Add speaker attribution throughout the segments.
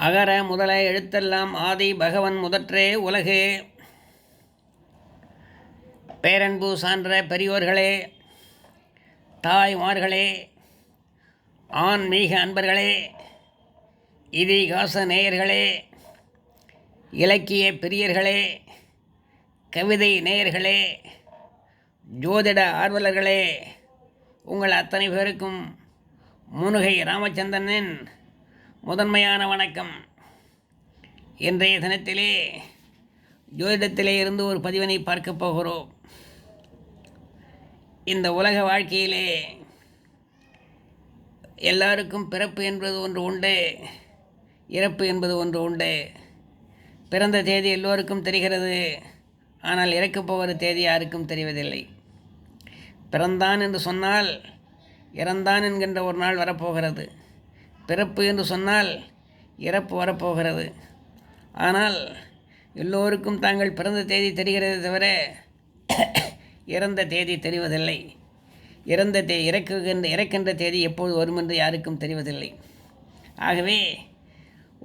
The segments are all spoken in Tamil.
Speaker 1: அகர முதல எழுத்தெல்லாம் ஆதி பகவன் முதற்றே உலகு. பேரன்பு சான்ற பெரியோர்களே, தாய்மார்களே, ஆன்மீக அன்பர்களே, இதிகாச நேயர்களே, இலக்கிய பிரியர்களே, கவிதை நேயர்களே, ஜோதிட ஆர்வலர்களே, உங்கள் அத்தனை பேருக்கும் முனுகை ராமச்சந்திரனின் முதன்மையான வணக்கம். இன்றைய தினத்திலே ஜோதிடத்திலே இருந்து ஒரு பதிவினை பார்க்கப் போகிறோம். இந்த உலக வாழ்க்கையிலே எல்லாருக்கும் பிறப்பு என்பது ஒன்று உண்டு, இறப்பு என்பது ஒன்று உண்டு. பிறந்த தேதி எல்லோருக்கும் தெரிகிறது, ஆனால் இறக்கப் போகிற தேதி யாருக்கும் தெரிவதில்லை. பிறந்தான் என்று சொன்னால் இறந்தான் என்கின்ற ஒரு நாள் வரப்போகிறது. பிறப்பு என்று சொன்னால் இறப்பு வரப்போகிறது. ஆனால் எல்லோருக்கும் தாங்கள் பிறந்த தேதி தெரிகிறதே தவிர இறந்த தேதி தெரிவதில்லை. இறக்கின்ற தேதி எப்போது வரும் என்று யாருக்கும் தெரிவதில்லை. ஆகவே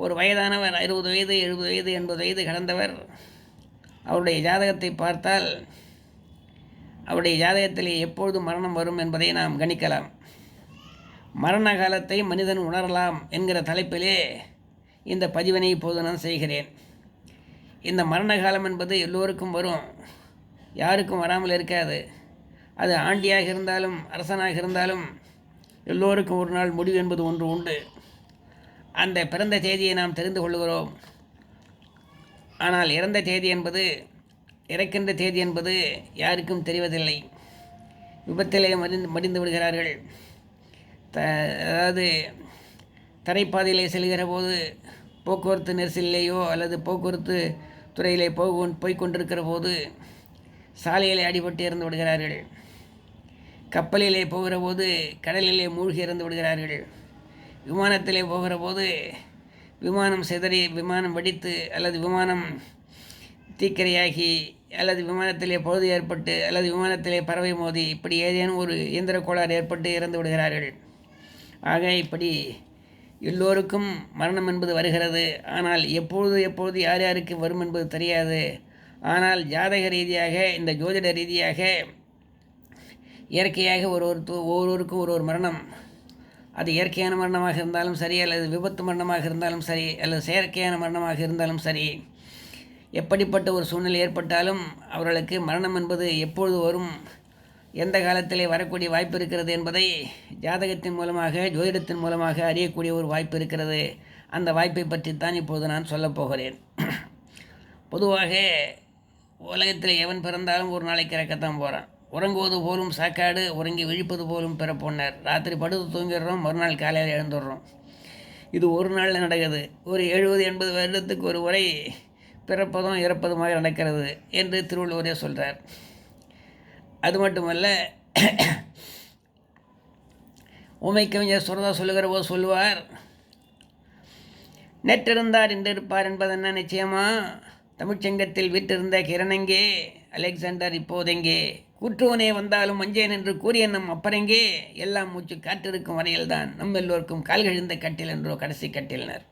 Speaker 1: ஒரு வயதானவர் 60 வயது 70 வயது 80 வயது கடந்தவர், அவருடைய ஜாதகத்தை பார்த்தால் அவருடைய ஜாதகத்திலே எப்பொழுது மரணம் வரும் என்பதை நாம் கணிக்கலாம். மரண காலத்தை மனிதன் உணரலாம் என்கிற தலைப்பிலே இந்த பதிவினை இப்போது நான் செய்கிறேன். இந்த மரண காலம் என்பது எல்லோருக்கும் வரும், யாருக்கும் வராமல் இருக்காது. அது ஆண்டியாக இருந்தாலும் அரசனாக இருந்தாலும் எல்லோருக்கும் ஒரு நாள் முடிவு என்பது ஒன்று உண்டு. அந்த பிறந்த தேதியை நாம் தெரிந்து கொள்கிறோம். ஆனால் இறந்த தேதி என்பது, இறக்கின்ற தேதி என்பது யாருக்கும் தெரிவதில்லை. விபத்திலே மடிந்து விடுகிறார்கள். அதாவது தரைப்பாதையிலே செல்கிற போது, போக்குவரத்து நெரிசலிலேயோ அல்லது போக்குவரத்து துறையிலே போய்கொண்டிருக்கிற போது சாலையிலே அடிபட்டு இறந்து விடுகிறார்கள். கப்பலிலே போகிற போது கடலிலே மூழ்கி இறந்து விடுகிறார்கள். விமானத்திலே போகிற போது விமானம் சிதறி, விமானம் வெடித்து, அல்லது விமானம் தீக்கிரையாகி, அல்லது விமானத்திலே பழுது ஏற்பட்டு, அல்லது விமானத்திலே பறவை மோதி, இப்படி ஏதேனும் ஒரு இயந்திர கோளாறு ஏற்பட்டு இறந்து விடுகிறார்கள். ஆக இப்படி எல்லோருக்கும் மரணம் என்பது வருகிறது. ஆனால் எப்பொழுது யார் யாருக்கு வரும் என்பது தெரியாது. ஆனால் ஜாதக ரீதியாக, இந்த ஜோதிட ரீதியாக இயற்கையாக ஒவ்வொருவருக்கும் ஒரு மரணம். அது இயற்கையான மரணமாக இருந்தாலும் சரி, அல்லது விபத்து மரணமாக இருந்தாலும் சரி, அல்லது செயற்கையான மரணமாக இருந்தாலும் சரி, எப்படிப்பட்ட ஒரு சூழ்நிலை ஏற்பட்டாலும் அவர்களுக்கு மரணம் என்பது எப்பொழுது வரும், எந்த காலத்திலே வரக்கூடிய வாய்ப்பு இருக்கிறது என்பதை ஜாதகத்தின் மூலமாக, ஜோதிடத்தின் மூலமாக அறியக்கூடிய ஒரு வாய்ப்பு இருக்கிறது. அந்த வாய்ப்பை பற்றித்தான் இப்போது நான் சொல்லப்போகிறேன். பொதுவாக உலகத்தில் எவன் பிறந்தாலும் ஒரு நாளைக்கு இறக்கத்தான் போகிறான். உறங்குவது போலும் சாக்காடு, உறங்கி விழிப்பது போலும் பிறப்பொன்னர். ராத்திரி படுத்து தூங்கிடுறோம், மறுநாள் காலையில் எழுந்துடுறோம். இது ஒரு நாளில் நடக்குது. ஒரு 70-80 வருடத்துக்கு ஒரு முறை பிறப்பதும் இறப்பதுமாக நடக்கிறது என்று திருவள்ளுவரே சொல்கிறார். அது மட்டுமல்ல, உமை கவிஞர் சுரதா சொல்லுகிற போது சொல்லுவார், நேற்றிருந்தார் இன்றிருப்பார் என்பதென்ன நிச்சயமா, தமிழ்ச்சங்கத்தில் வீட்டிருந்த கிரணெங்கே, அலெக்சாண்டர் இப்போதெங்கே, கூற்றுவனே வந்தாலும் மஞ்சேன் என்று கூறிய நம் அப்பரெங்கே, எல்லாம் மூச்சு காற்றிருக்கும் வரையில்தான் நம் எல்லோருக்கும் கால்கழிந்த கட்டில் என்றோ கடைசி கட்டிலினர்.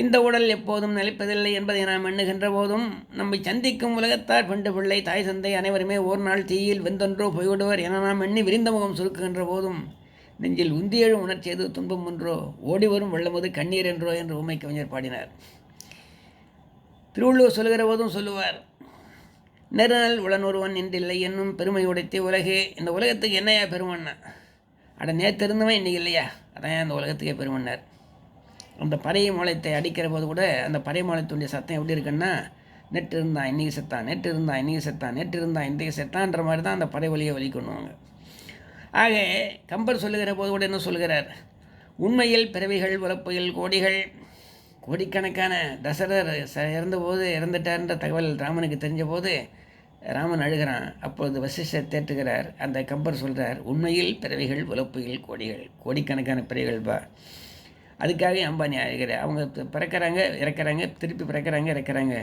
Speaker 1: இந்த உடல் எப்போதும் நிலைப்பதில்லை என்பதை நாம் எண்ணுகின்ற போதும், நம்மை சந்திக்கும் உலகத்தார், பெண்டு பிள்ளை, தாய் தந்தை அனைவருமே ஒரு நாள் தீயில் வெந்தொன்றோ போய்விடுவர் என நாம் எண்ணி விரிந்த முகம் சுருக்குகின்ற போதும், நெஞ்சில் உந்தியெழும் உணர்ச்சியது துன்பம் ஒன்றோ, ஓடி வரும் வெள்ளமது கண்ணீர் என்றோ என்று உமை கவிஞர் பாடினார். திருவள்ளுவர் சொல்லுகிற போதும் சொல்லுவார், நெருநல் உளனொருவன் இன்றில்லை என்னும் பெருமை உடைத்தே உலகே. இந்த உலகத்துக்கு என்னையா பெருமன்னா, அட நேற்று இருந்தவன் இன்றைக்கி இல்லையா, அதான் அந்த உலகத்துக்கே பெருமன்னார். அந்த பறைய மூலத்தை அடிக்கிற போது கூட அந்த பறை மூலத்துடைய சத்தம் எப்படி இருக்குன்னா, நெட்டு இருந்தான் இன்றைக்கி செத்தான், நெட்டு இருந்தான் இன்றைக்கி செத்தான், நெட்டு இருந்தான் இன்றைக்கி செத்தான்ற மாதிரி தான் அந்த பறை வழியை வலிக்கணுவாங்க. ஆக கம்பர் சொல்லுகிற போது கூட என்ன சொல்கிறார், உண்மையில் பிறவிகள் உழப்புகள் கோடிகள், கோடிக்கணக்கான தசரர் இறந்துட்டார்ன்ற தகவல் ராமனுக்கு தெரிஞ்ச போது ராமன் அழுகிறான். அப்பொழுது வசிஷ்டர் தேற்றுகிறார். அந்த கம்பர் சொல்கிறார், உண்மையில் பிறவிகள் உழப்புகள் கோடிகள், கோடிக்கணக்கான பிறவிகள் பா, அதுக்காக அம்பானி ஆகிறார். அவங்க பிறக்கிறாங்க இறக்குறாங்க, திருப்பி பிறக்கிறாங்க இறக்குறாங்க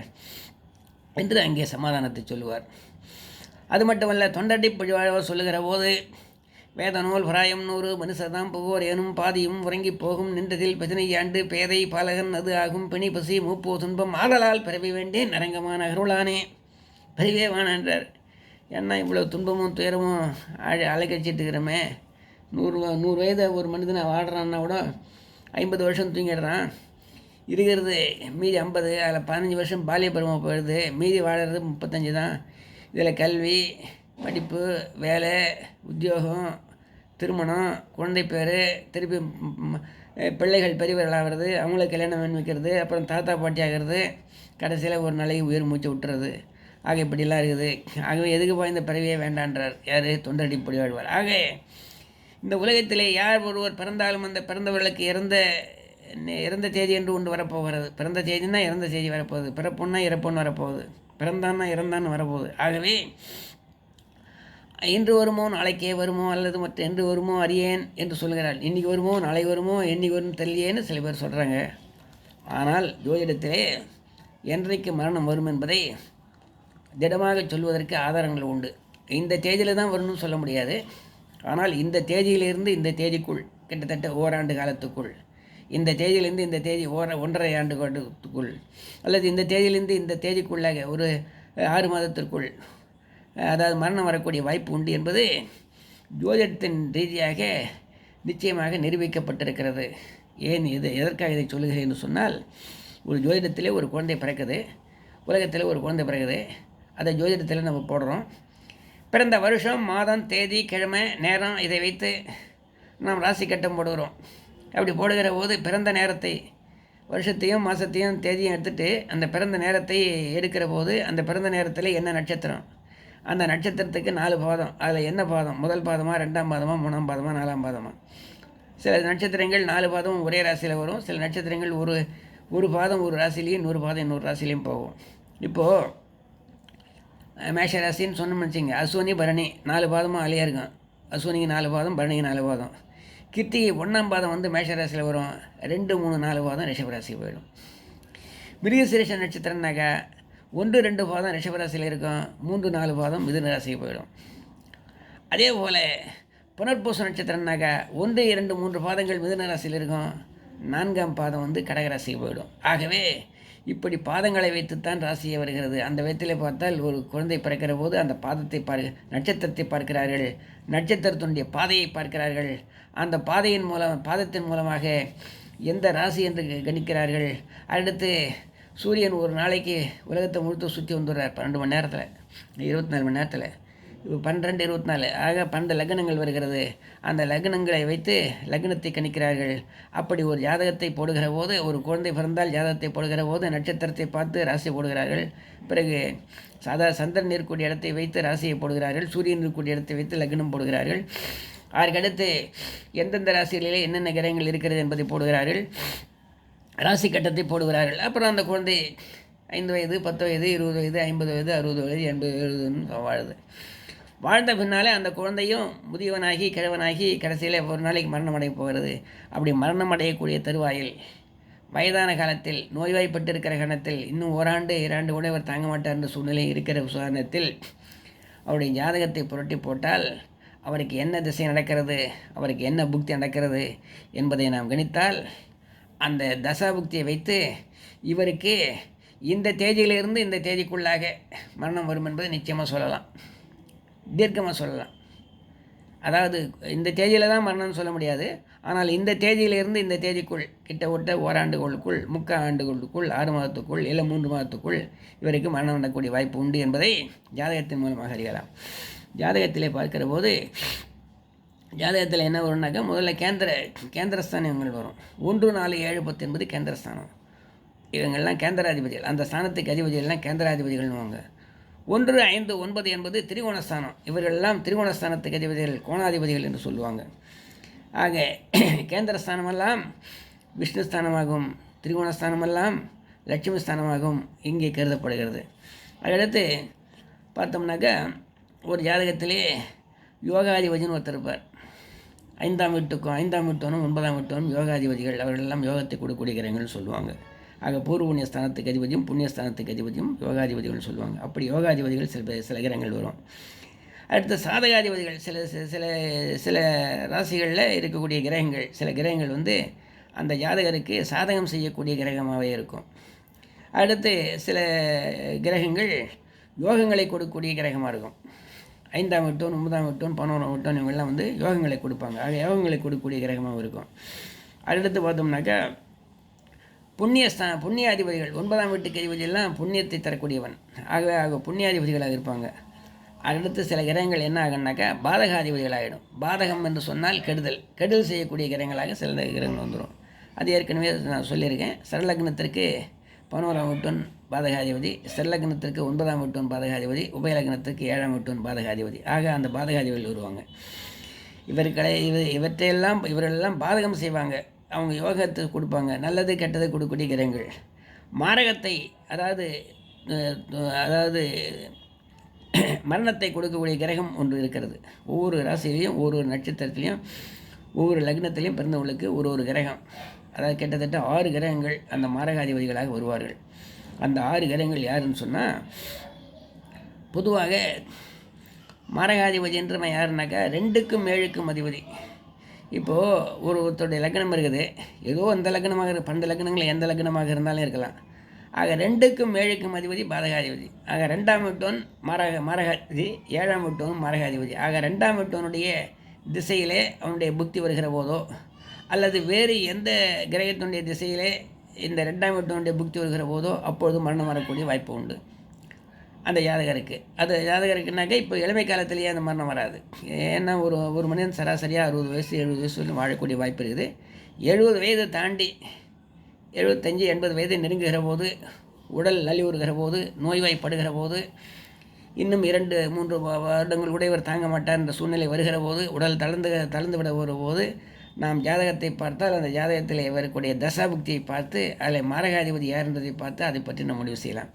Speaker 1: என்று அங்கே சமாதானத்தை சொல்லுவார். அது மட்டுமல்ல, தொண்டடி புழிவாழ்வர் சொல்லுகிற போது, வேதநூல் பிராயம் 100 மனுஷதாம் புகோர் ஏனும் பாதியும் உறங்கி போகும் நின்றதில் 15 பேதை பாலகன் அது ஆகும் பிணி பசி மூப்போ துன்பம் ஆதலால் பிறவி வேண்டேன் நரங்கமான அருளானே பிறவே வானான்றார். ஏன்னா இவ்வளோ துன்பமும் துயரமும் அலைக்கழிச்சிட்டு இருக்கிறோமே. 100 வயதை ஒரு மனிதனை வாடுறான்னா கூட 50 வருஷம் தூங்கிடுறான். இருக்கிறது மீதி 50, அதில் 15 வருஷம் பாலிய பருவம் போயிடுது. மீதி வாழறது 35 தான். இதில் கல்வி, படிப்பு, வேலை, உத்தியோகம், திருமணம், குழந்தை பேர், திருப்பி பிள்ளைகள் பெரியவர்களாகிறது, அவங்கள கல்யாணம் பண்ணி வைக்கிறது, அப்புறம் தாத்தா பாட்டி ஆகிறது, கடைசியில் ஒரு நாளைக்கு உயிர் மூச்சு விட்டுறது. ஆக இப்படிலாம் இருக்குது. ஆகவே எதுக்குப்பா இந்த பிறவியே வேண்டான்றார் யார்? தொண்டரடி பொடிவாழ்வார். ஆக இந்த உலகத்திலே யார் ஒருவர் பிறந்தாலும் அந்த பிறந்தவர்களுக்கு இறந்த தேதி என்று ஒன்று வரப்போகிறது. பிறந்த தேதினா இறந்த செய்தி வரப்போகுது. பிறப்புன்னா இறப்புன்னு வரப்போகுது. பிறந்தான்னா இறந்தான்னு வரப்போகுது. ஆகவே இன்று வருமோ நாளைக்கே வருமோ அல்லது மற்ற என்று வருமோ அறியேன் என்று சொல்கிறாள். இன்றைக்கி வருமோ நாளை வருமோ என்னைக்கு வரும் தெரியலேன்னு சில பேர் சொல்கிறாங்க. ஆனால் ஜோதிடத்திலே என்றைக்கு மரணம் வரும் என்பதை திடமாக சொல்வதற்கு ஆதாரங்கள் உண்டு. இந்த தேதியில் தான் வரணும்னு சொல்ல முடியாது. ஆனால் இந்த தேதியிலிருந்து இந்த தேதிக்குள் கிட்டத்தட்ட ஓராண்டு காலத்துக்குள், இந்த தேதியிலிருந்து இந்த தேதி 1.5 ஆண்டு காலத்துக்குள், அல்லது இந்த தேதியிலிருந்து இந்த தேதிக்குள்ளாக ஒரு 6 மாதத்திற்குள் அதாவது மரணம் வரக்கூடிய வாய்ப்பு உண்டு என்பது ஜோதிடத்தின் ரீதியாக நிச்சயமாக நிரூபிக்கப்பட்டிருக்கிறது. ஏன் எதற்காக இதை சொல்லுகிறேன் என்று சொன்னால், ஒரு ஜோதிடத்திலே ஒரு குழந்தை பிறக்குது, உலகத்தில் ஒரு குழந்தை பிறகுது. அதை ஜோதிடத்தில் நம்ம போடுறோம். பிறந்த வருஷம், மாதம், தேதி, கிழமை, நேரம் இதை வைத்து நாம் ராசி கட்டம் போடுகிறோம். அப்படி போடுகிற போது பிறந்த நேரத்தை, வருஷத்தையும் மாதத்தையும் தேதியும் எடுத்துகிட்டு அந்த பிறந்த நேரத்தை எடுக்கிற போது அந்த பிறந்த நேரத்தில் என்ன நட்சத்திரம், அந்த நட்சத்திரத்துக்கு 4 பாதம், அதில் என்ன பாதம், முதல் பாதமாக, 2ஆம் பாதமாக, 3ஆம் பாதமாக, 4ஆம் பாதமாக. சில நட்சத்திரங்கள் 4 பாதமும் ஒரே ராசியில் வரும். சில நட்சத்திரங்கள் ஒரு பாதம் ஒரு ராசிலையும் இன்னொரு பாதம் இன்னொரு ராசிலையும் போகும். இப்போது மேஷ ராசின்னு சொன்னோம்னு வச்சுங்க, அஸ்வினி பரணி 4 பாதமும் அலையாக இருக்கும். அஸ்வினிக்கு 4 பாதம், பரணிக்கு 4 பாதம். கிருத்திகை 1ஆம் பாதம் வந்து மேஷ ராசியில் வரும். 2, 3, 4 பாதம் ரிஷபராசி போயிடும். மிருகசீரிஷ நட்சத்திரம்னாக்கா 1, 2 பாதம் ரிஷபராசியில் இருக்கும். 3, 4 பாதம் மிதுன ராசிக்கு போயிடும். அதே போல் புனர்பூச நட்சத்திரம்னாக்கா 1, 2, 3 பாதங்கள் மிதுன ராசியில் இருக்கும். 4ஆம் பாதம் வந்து கடகராசிக்கு போயிடும். ஆகவே இப்படி பாதங்களை வைத்துத்தான் ராசியை வருகிறது. அந்த விதத்தில் பார்த்தால் ஒரு குழந்தை பிறக்கிற போது அந்த பாதத்தை நட்சத்திரத்தை பார்க்கிறார்கள், நட்சத்திரத்தினுடைய பாதையை பார்க்கிறார்கள். அந்த பாதத்தின் மூலமாக எந்த ராசி என்று கணிக்கிறார்கள். அடுத்து சூரியன் ஒரு நாளைக்கு உலகத்தை முழுத்து சுற்றி வந்துடுறார் 12 மணி நேரத்தில், 24 மணி நேரத்தில். இப்போ 12, 24 ஆக 12 லக்னங்கள் வருகிறது. அந்த லக்னங்களை வைத்து லக்னத்தை கணிக்கிறார்கள். அப்படி ஒரு ஜாதகத்தை போடுகிற போது, ஒரு குழந்தை பிறந்தால் ஜாதகத்தை போடுகிற போது நட்சத்திரத்தை பார்த்து ராசியை போடுகிறார்கள். பிறகு சந்திரன் இருக்கக்கூடிய இடத்தை வைத்து ராசியை போடுகிறார்கள். சூரியன் இருக்கக்கூடிய இடத்தை வைத்து லக்னம் போடுகிறார்கள். அதற்கடுத்து எந்தெந்த ராசிகளிலே என்னென்ன கிரகங்கள் இருக்கிறது என்பதை போடுகிறார்கள். ராசி கட்டத்தை போடுகிறார்கள். அப்புறம் அந்த குழந்தை 5 வயது, 10 வயது, 20 வயது, 50 வயது, 60 வயது, 80 வயது வாழுது. வாழ்ந்த பின்னாலே அந்த குழந்தையும் முதியவனாகி கிழவனாகி கடைசியில் ஒரு நாளைக்கு மரணம் அடைய போகிறது. அப்படி மரணம் அடையக்கூடிய தருவாயில் வயதான காலத்தில் நோய்வாய்ப்பட்டு இருக்கிற காலத்தில் இன்னும் 1 ஆண்டு 2 ஆண்டு கூட அவர் தாங்க மாட்டார் என்ற சூழ்நிலை இருக்கிற உதாரணத்தில் அவருடைய ஜாதகத்தை புரட்டி போட்டால் அவருக்கு என்ன திசை நடக்கிறது, அவருக்கு என்ன புக்தி நடக்கிறது என்பதை நாம் கணித்தால் அந்த தசாபுக்தியை வைத்து இவருக்கு இந்த தேதியிலிருந்து இந்த தேதிக்குள்ளாக மரணம் வரும் என்பதை நிச்சயமாக சொல்லலாம், தீர்க்கமாக சொல்லலாம். அதாவது இந்த தேதியில் தான் மரணம்னு சொல்ல முடியாது. ஆனால் இந்த தேதியிலிருந்து இந்த தேதிக்குள் கிட்டத்தட்ட 1 ஆண்டுகளுக்குள், 3/4 ஆண்டுகளுக்குள், 6 மாதத்துக்குள், இல்லை 3 மாதத்துக்குள் இவருக்கு மரணம் நடக்கக்கூடிய வாய்ப்பு உண்டு என்பதை ஜாதகத்தின் மூலமாக அறியலாம். ஜாதகத்திலே பார்க்கிற போது ஜாதகத்தில் என்ன வரும்னாக்கா, முதல்ல கேந்திரஸ்தானங்கள் வரும். 1, 4, 7, 10 என்பது கேந்திரஸ்தானம். இவங்கள்லாம் கேந்திராதிபதிகள். அந்த ஸ்தானத்துக்கு அதிபதிகள்லாம் கேந்திராதிபதிகள்னுவாங்க. 1, 5, 9 என்பது திரிகோணஸ்தானம். இவர்களெல்லாம் திரிகோணஸ்தானத்துக்கு அதிபதிகள், கோணாதிபதிகள் என்று சொல்லுவாங்க. ஆக கேந்திரஸ்தானமெல்லாம் விஷ்ணுஸ்தானமாகும், திரிகோணஸ்தானமெல்லாம் லட்சுமி ஸ்தானமாகவும் இங்கே கருதப்படுகிறது. அடுத்து பார்த்தோம்னாக்கா ஒரு ஜாதகத்திலே யோகாதிபதினு ஒருத்தர் இருப்பார். 5ஆம் வீட்டுக்கும் 5ஆம் வீட்டோனும் 9ஆம் வீட்டோனும் யோகாதிபதிகள். அவர்களெல்லாம் யோகத்தை கொடுக்கக்கூடிய கிரகங்கள்னு சொல்லுவாங்க. ஆக பூர்வ புண்ணியஸ்தானத்துக்கு அதிபதியும் புண்ணியஸ்தானத்துக்கு அதிபதியும் யோகாதிபதிகள்னு சொல்லுவாங்க. அப்படி யோகாதிபதிகள் சில கிரகங்கள் வரும். அடுத்து சாதகாதிபதிகள் சில சில சில ராசிகளில் இருக்கக்கூடிய கிரகங்கள், சில கிரகங்கள் வந்து அந்த ஜாதகருக்கு சாதகம் செய்யக்கூடிய கிரகமாகவே இருக்கும். அடுத்து சில கிரகங்கள் யோகங்களை கொடுக்கக்கூடிய கிரகமாக இருக்கும். 5ஆம் வீட்டோன், 9ஆம் வீட்டோன், 11ஆம் வீட்டோன் இவங்கெல்லாம் வந்து யோகங்களை கொடுப்பாங்க. ஆக யோகங்களை கொடுக்கக்கூடிய கிரகமாகவும் இருக்கும். அடுத்து பார்த்தோம்னாக்கா புண்ணியாதிபதிகள் 9ஆம் வீட்டுக்கு அதிபதியெல்லாம் புண்ணியத்தை தரக்கூடியவன். ஆக புண்ணியாதிபதிகளாக இருப்பாங்க. அடுத்து சில கிரகங்கள் என்ன ஆகுனாக்கா பாதகாதிபதிகள் ஆகிடும். பாதகம் என்று சொன்னால் கெடுதல் செய்யக்கூடிய கிரகங்களாக சில கிரகங்கள் வந்துடும். அது ஏற்கனவே நான் சொல்லியிருக்கேன். சரலக்னத்திற்கு 11ஆம் வீட்டோன் பாதகாதிபதி, சரலக்னத்திற்கு 9ஆம் வீட்டோன் பாதகாதிபதி, உபயலக்னத்திற்கு 7ஆம் வீட்டோன் பாதகாதிபதி. ஆக அந்த பாதகாதிபதிகள் வருவாங்க. இவரெல்லாம் பாதகம் செய்வாங்க. அவங்க யோகத்தை கொடுப்பாங்க, நல்லது கெட்டது கொடுக்கக்கூடிய கிரகங்கள். மாரகத்தை அதாவது மரணத்தை கொடுக்கக்கூடிய கிரகம் ஒன்று இருக்கிறது. ஒவ்வொரு ராசியிலையும், ஒவ்வொரு நட்சத்திரத்திலையும், ஒவ்வொரு லக்னத்திலையும் பிறந்தவங்களுக்கு ஒரு கிரகம், அதாவது கிட்டத்தட்ட 6 கிரகங்கள் அந்த மாரகாதிபதிகளாக வருவார்கள். அந்த 6 கிரகங்கள் யாருன்னு சொன்னால், பொதுவாக மாரகாதிபதி என்று யாருனாக்கா 2க்கும் 7க்கும் அதிபதி. இப்போது ஒருத்தருடைய லக்னம் இருக்குது, ஏதோ அந்த லக்னமாக 12 லக்னங்கள் எந்த லக்னமாக இருந்தாலும் இருக்கலாம். ஆக 2க்கும் 7க்கும் அதிபதி பாதகாதிபதி. ஆக 2ஆம் வீட்டோன் மாரகாதிபதி, 7ஆம் வீட்டோனும் மாரகாதிபதி. ஆக 2ஆம் வீட்டோனுடைய திசையிலே அவனுடைய புக்தி வருகிற போதோ, அல்லது வேறு எந்த கிரகத்தினுடைய திசையிலே இந்த 2ஆம் வீட்டோனுடைய புக்தி வருகிற போதோ அப்பொழுது மரணம் வரக்கூடிய வாய்ப்பு உண்டு அந்த ஜாதகருக்கு. அது ஜாதகருக்குனாக்கா இப்போ இளமை காலத்திலேயே அந்த மரணம் வராது. ஏன்னா ஒரு மனிதன் சராசரியாக 60 வயசு 70 வயசு வரலும் வாழக்கூடிய வாய்ப்பு இருக்குது. 70 வயது தாண்டி 75 80 வயதை நெருங்குகிற போது, உடல் நலிவுறுகிற போது, நோய்வாய்ப்படுகிற போது, இன்னும் 2-3 வருடங்கள் கூட இவர் தாங்க மாட்டார் என்ற சூழ்நிலை வருகிற போது, உடல் தளர்ந்து விட வரும்போது, நாம் ஜாதகத்தை பார்த்தால் அந்த ஜாதகத்தில் வரக்கூடிய தசாபுக்தியை பார்த்து அதில் மாரகாதிபதி யார் என்பதை பார்த்து அதை பற்றி நம்ம முடிவு செய்யலாம்.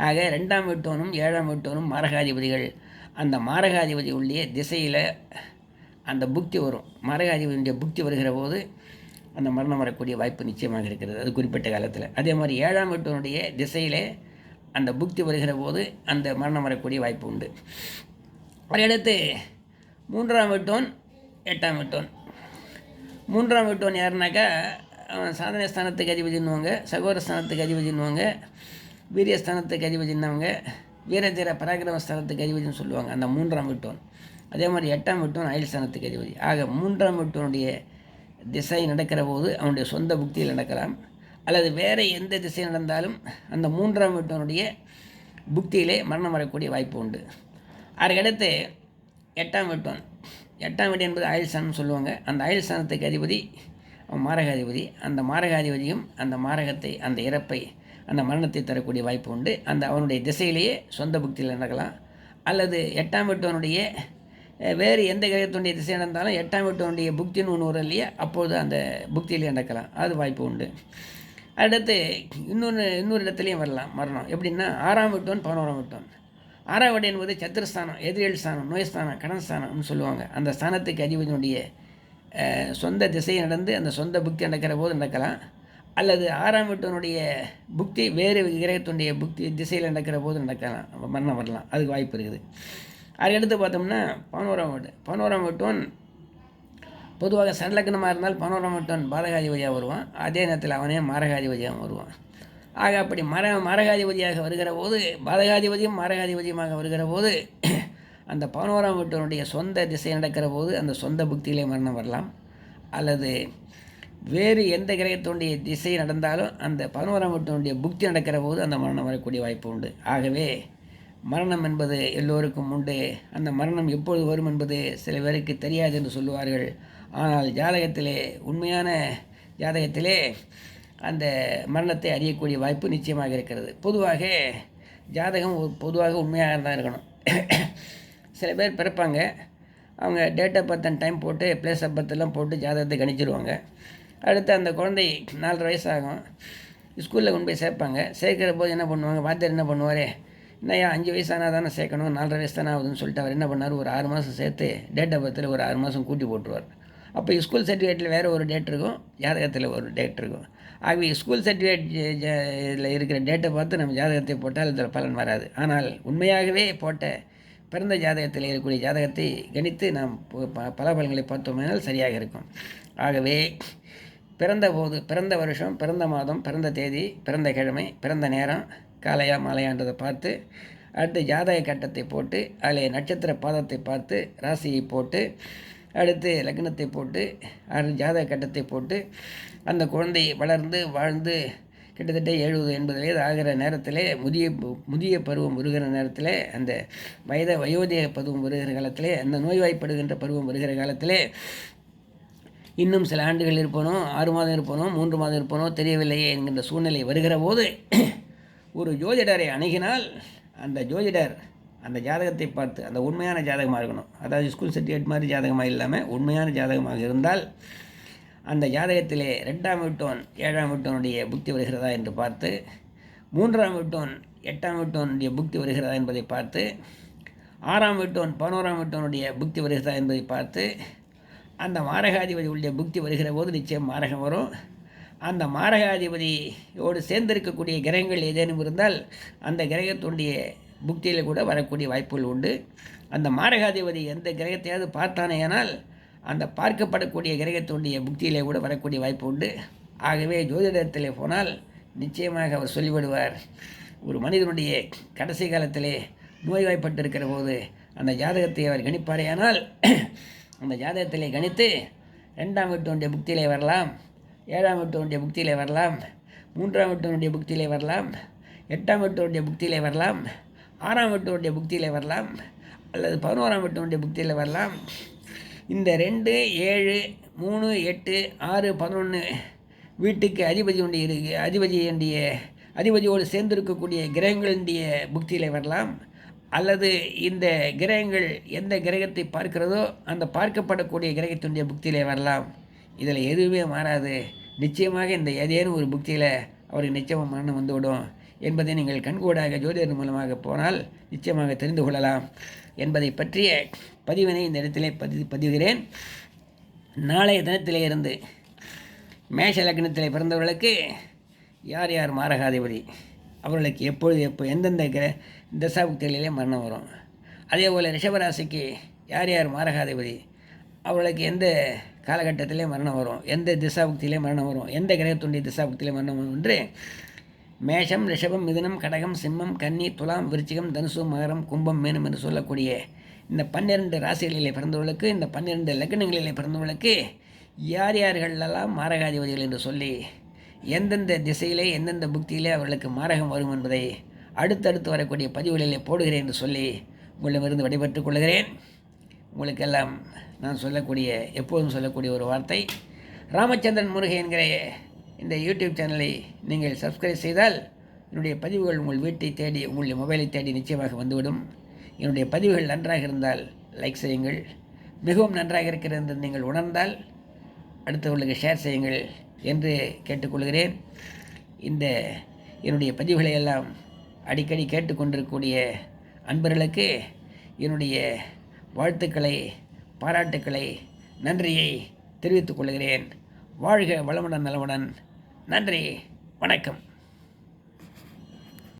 Speaker 1: ஆக 2ஆம் வீட்டோனும் 7ஆம் வீட்டோனும் மாரகாதிபதிகள். அந்த மாரகாதிபதி உள்ள திசையில் அந்த புக்தி வரும். மாரகாதிபதியுடைய புக்தி வருகிற போது அந்த மரணம் வரக்கூடிய வாய்ப்பு நிச்சயமாக இருக்கிறது, அது குறிப்பிட்ட காலத்தில். அதே மாதிரி 7ஆம் வீட்டோனுடைய திசையிலே அந்த புக்தி வருகிற போது அந்த மரணம் வரக்கூடிய வாய்ப்பு உண்டு. அதையடுத்து 3ஆம் வீட்டோன் 8ஆம் வீட்டோன். 3ஆம் வீட்டோன் யாருனாக்கா அவன் சாதனை ஸ்தானத்துக்கு அதிபதினுவாங்க, சகோதர ஸ்தானத்துக்கு அதிபதினுவாங்க, வீரியஸ்தானத்துக்கு அதிபதினவங்க, வீரதீர பராக்கிரம ஸ்தானத்துக்கு அதிபதினு சொல்லுவாங்க அந்த 3ஆம் வீட்டோன். அதே மாதிரி 8ஆம் வீட்டோன் அயல் ஸ்தானத்துக்கு அதிபதி. ஆக 3ஆம் வீட்டோனுடைய திசை நடக்கிற போது அவனுடைய சொந்த புக்தியில் நடக்கலாம், அல்லது வேறு எந்த திசை நடந்தாலும் அந்த 3ஆம் வீட்டோனுடைய புக்தியிலே மரணம் வரக்கூடிய வாய்ப்பு உண்டு. அதுக்கடுத்து 8ஆம் வீட்டோன். 8ஆம் வீடு என்பது அயல் ஸ்தானம் சொல்லுவாங்க. அந்த அயல் ஸ்தானத்துக்கு அதிபதி அவன் மாரகாதிபதி. அந்த மாரகாதிபதியும் அந்த மாரகத்தை, அந்த இறப்பை, அந்த மரணத்தை தரக்கூடிய வாய்ப்பு உண்டு. அந்த அவனுடைய திசையிலேயே சொந்த புக்தியில் நடக்கலாம், அல்லது 8ஆம் வீட்டோனுடைய வேறு எந்த கிரகத்தினுடைய திசை நடந்தாலும் 8ஆம் வீட்டோனுடைய புக்தின்னு ஒன்று வரும் இல்லையா, அப்போது அந்த புக்தியிலே நடக்கலாம், அது வாய்ப்பு உண்டு. அடுத்து இன்னொரு இடத்துலையும் வரலாம் மரணம். எப்படின்னா 6ஆம் வீட்டோன் 11ஆம் வீட்டோன். 6ஆம் வீடு என்பது சத்துருஸ்தானம், எதிரியல் ஸ்தானம், நோய்ஸ்தானம், கடன் ஸ்தானம்னு சொல்லுவாங்க. அந்த ஸ்தானத்துக்கு அதிபதியினுடைய சொந்த திசை நடந்து அந்த சொந்த புக்தி நடக்கிற போது நடக்கலாம், அல்லது 6ஆம் வீட்டனுடைய புக்தி வேறு கிரகத்தினுடைய புக்தி திசையில் நடக்கிற போது நடக்கலாம், மரணம் வரலாம், அதுக்கு வாய்ப்பு இருக்குது. அதுக்கடுத்து பார்த்தோம்னா 11ஆம் வீடு. 11ஆம் வீட்டோன் பொதுவாக சரலக்னமாக இருந்தால் 11ஆம் வீட்டோன் பாதகாதிபதியாக வருவான், அதே நேரத்தில் அவனே மாரகாதிபதியாக வருவான். ஆக அப்படி மாரகாதிபதியாக வருகிற போது, பாதகாதிபதியும் மாரகாதிபதியுமாக வருகிற போது அந்த 11ஆம் வீட்டனுடைய சொந்த திசை நடக்கிற போது அந்த சொந்த புக்தியிலே மரணம் வரலாம், அல்லது வேறு எந்த கிரகத்தினுடைய திசை நடந்தாலும் அந்த 11ஆம் வீட்டனுடைய புக்தி நடக்கிற போது அந்த மரணம் வரக்கூடிய வாய்ப்பு உண்டு. ஆகவே மரணம் என்பது எல்லோருக்கும் உண்டு. அந்த மரணம் எப்பொழுது வரும் என்பது சில பேருக்கு தெரியாது என்று சொல்லுவார்கள். ஆனால் ஜாதகத்திலே, உண்மையான ஜாதகத்திலே அந்த மரணத்தை அறியக்கூடிய வாய்ப்பு நிச்சயமாக இருக்கிறது. பொதுவாக ஜாதகம் பொதுவாக உண்மையாக தான் இருக்கணும். சில பேர் பிறப்பாங்க, அவங்க date of birth and time போட்டு பிளேஸ் ஆஃப் பர்த்தெல்லாம் போட்டு ஜாதகத்தை கணிச்சிடுவாங்க. அடுத்து அந்த குழந்தை 4.5 வயசு ஆகும், ஸ்கூலில் கொண்டு போய் சேர்ப்பாங்க. சேர்க்கிற போது என்ன பண்ணுவாங்க, வாத்தியார் என்ன பண்ணுவார், என்னையா 5 வயசு ஆனால் தானே சேர்க்கணும், 4.5 வயசு தானே ஆகுதுன்னு சொல்லிட்டு அவர் என்ன பண்ணார், ஒரு 6 மாதம் சேர்த்து டேட் ஆஃப் பர்த்தில் ஒரு 6 மாதம் கூட்டி போட்டுருவார். அப்போ ஸ்கூல் சர்டிஃபிகேட்டில் வேறு ஒரு டேட் இருக்கும், ஜாதகத்தில் ஒரு டேட் இருக்கும். ஆகவே ஸ்கூல் சர்டிஃபிகேட்டில் இருக்கிற டேட்டை பார்த்து நம்ம ஜாதகத்தை போட்டால் இதில் பலன் வராது. ஆனால் உண்மையாகவே போட்ட பிறந்த ஜாதகத்தில் இருக்கக்கூடிய ஜாதகத்தை கணித்து நாம் பலாபலன்களை பார்த்தோம்னால் சரியாக இருக்கும். ஆகவே பிறந்த வருஷம், பிறந்த மாதம், பிறந்த தேதி, பிறந்த கிழமை, பிறந்த நேரம், காலையா மாலையான்றதை பார்த்து, அடுத்து ஜாதக கட்டத்தை போட்டு அதில் நட்சத்திர பாதத்தை பார்த்து ராசியை போட்டு, அடுத்து லக்னத்தை போட்டு, ஜாதக கட்டத்தை போட்டு, அந்த குழந்தை வளர்ந்து வாழ்ந்து கிட்டத்தட்ட 70-80 வயது ஆகிற நேரத்தில், முதிய பருவம் வருகிற நேரத்தில், அந்த வயோதிக பருவம் வருகிற காலத்தில், அந்த நோய்வாய்ப்படுகின்ற பருவம் வருகிற காலத்தில், இன்னும் சில ஆண்டுகள் இருப்பனோ, 6 மாதம் இருப்பனோ, 3 மாதம் இருப்பனோ தெரியவில்லையே என்கின்ற சூழ்நிலை வருகிற போது ஒரு ஜோதிடரை அணுகினால், அந்த ஜோதிடர் அந்த ஜாதகத்தை பார்த்து, அந்த உண்மையான ஜாதகமாக இருக்கணும், அதாவது ஸ்கூல் சர்டிஃபிகேட் மாதிரி ஜாதகமாக இல்லாமல் உண்மையான ஜாதகமாக இருந்தால், அந்த ஜாதகத்திலே 2ஆம் வீட்டோன் 7ஆம் வீட்டோனுடைய புக்தி வருகிறதா என்று பார்த்து, 3ஆம் வீட்டோன் 8ஆம் வீட்டோனுடைய புக்தி வருகிறதா என்பதை பார்த்து, 6ஆம் வீட்டோன் 11ஆம் வீட்டோனுடைய புக்தி வருகிறதா என்பதை பார்த்து, அந்த மாரகாதிபதியுடைய புக்தி வருகிற போது நிச்சயம் மாரகம் வரும். அந்த மாரகாதிபதியோடு சேர்ந்திருக்கக்கூடிய கிரகங்கள் ஏதேனும் இருந்தால் அந்த கிரகத்துடைய புக்தியில் கூட வரக்கூடிய வாய்ப்புகள் உண்டு. அந்த மாரகாதிபதி எந்த கிரகத்தையாவது பார்த்தானேயானால் அந்த பார்க்கப்படக்கூடிய கிரகத்துடைய புக்தியிலே கூட வரக்கூடிய வாய்ப்பு உண்டு. ஆகவே ஜோதிடத்தில் போனால் நிச்சயமாக அவர் சொல்லிவிடுவார். ஒரு மனிதனுடைய கடைசி காலத்திலே நோய்வாய்ப்பட்டிருக்கிற போது அந்த ஜாதகத்தை அவர் கணிப்பாரேயானால் அந்த ஜாதகத்திலே கணித்து 2ஆம் வீட்டனுடைய புக்தியிலே வரலாம், 7ஆம் வீட்டனுடைய புக்தியிலே வரலாம், 3ஆம் வீட்டனுடைய புக்தியிலே வரலாம், 8ஆம் வீட்டனுடைய புக்தியிலே வரலாம், 6ஆம் வீட்டனுடைய புக்தியிலே வரலாம், அல்லது 11ஆம் வீட்டனுடைய புக்தியிலே வரலாம். இந்த 2, 7, 3, 8, 6, 11 வீட்டுக்கு அதிபதியோடு சேர்ந்திருக்கக்கூடிய கிரகங்களுடைய புக்தியிலே வரலாம். அல்லது இந்த கிரகங்கள் எந்த கிரகத்தை பார்க்கிறதோ அந்த பார்க்கப்படக்கூடிய கிரகத்தினுடைய புக்தியிலே வரலாம். இதில் எதுவுமே மாறாது. நிச்சயமாக இந்த ஏதேனும் ஒரு புக்தியில் அவருக்கு நிச்சயமாக மரணம் வந்துவிடும் என்பதை நீங்கள் கண்கூடாக ஜோதிடர் மூலமாக போனால் நிச்சயமாக தெரிந்து கொள்ளலாம் என்பதை பற்றிய பதிவினை இந்த இடத்திலே பதிவுகிறேன். நாளைய தினத்திலே இருந்து மேஷ லக்னத்திலே பிறந்தவர்களுக்கு யார் யார் மாரகாதிபதி, அவர்களுக்கு எப்போ எந்தெந்த தசாபுக்திகளிலே மரணம் வரும், அதே போல் ரிஷபராசிக்கு யார் யார் மாரகாதிபதி, அவர்களுக்கு எந்த காலகட்டத்திலே மரணம் வரும், எந்த திசாபுக்தியிலே மரணம் வரும், எந்த கிரகத்துடைய திசாபுக்தியிலே மரணம் வரும் என்று மேஷம், ரிஷபம், மிதுனம், கடகம், சிம்மம், கன்னி, துலாம், விருச்சிகம், தனுசு, மகரம், கும்பம், மீனம் என்று சொல்லக்கூடிய இந்த 12 ராசிகளிலே பிறந்தவர்களுக்கு, இந்த 12 லக்னங்களிலே பிறந்தவர்களுக்கு யார் யார்களெல்லாம் மாரகாதிபதிகள் என்று சொல்லி எந்தெந்த திசையிலே எந்தெந்த புக்தியிலே அவர்களுக்கு மாரகம் வரும் என்பதை அடுத்தடுத்து வரக்கூடிய பதிவுகளிலே போடுகிறேன் என்று சொல்லி உங்களிடமிருந்து விடைபெற்றுக் கொள்கிறேன். உங்களுக்கெல்லாம் நான் எப்போதும் சொல்லக்கூடிய ஒரு வார்த்தை, ராமச்சந்திரன் முருகை என்கிற இந்த யூடியூப் சேனலை நீங்கள் சப்ஸ்கிரைப் செய்தால் என்னுடைய பதிவுகள் உங்கள் வீட்டை தேடி, உங்களுடைய மொபைலை தேடி நிச்சயமாக வந்துவிடும். என்னுடைய பதிவுகள் நன்றாக இருந்தால் லைக் செய்யுங்கள், மிகவும் நன்றாக இருக்கிறது என்று நீங்கள் உணர்ந்தால் அடுத்தவர்களுக்கு ஷேர் செய்யுங்கள் என்று கேட்டுக்கொள்கிறேன். என்னுடைய பதிவுகளை எல்லாம் அடிக்கடி கேட்டுக்கொண்டிருக்கக்கூடிய அன்பர்களுக்கு என்னுடைய வாழ்த்துக்களை, பாராட்டுக்களை, நன்றியை தெரிவித்துக் கொள்கிறேன். வாழ்க வளமுடன் நலமுடன். நன்றி, வணக்கம்.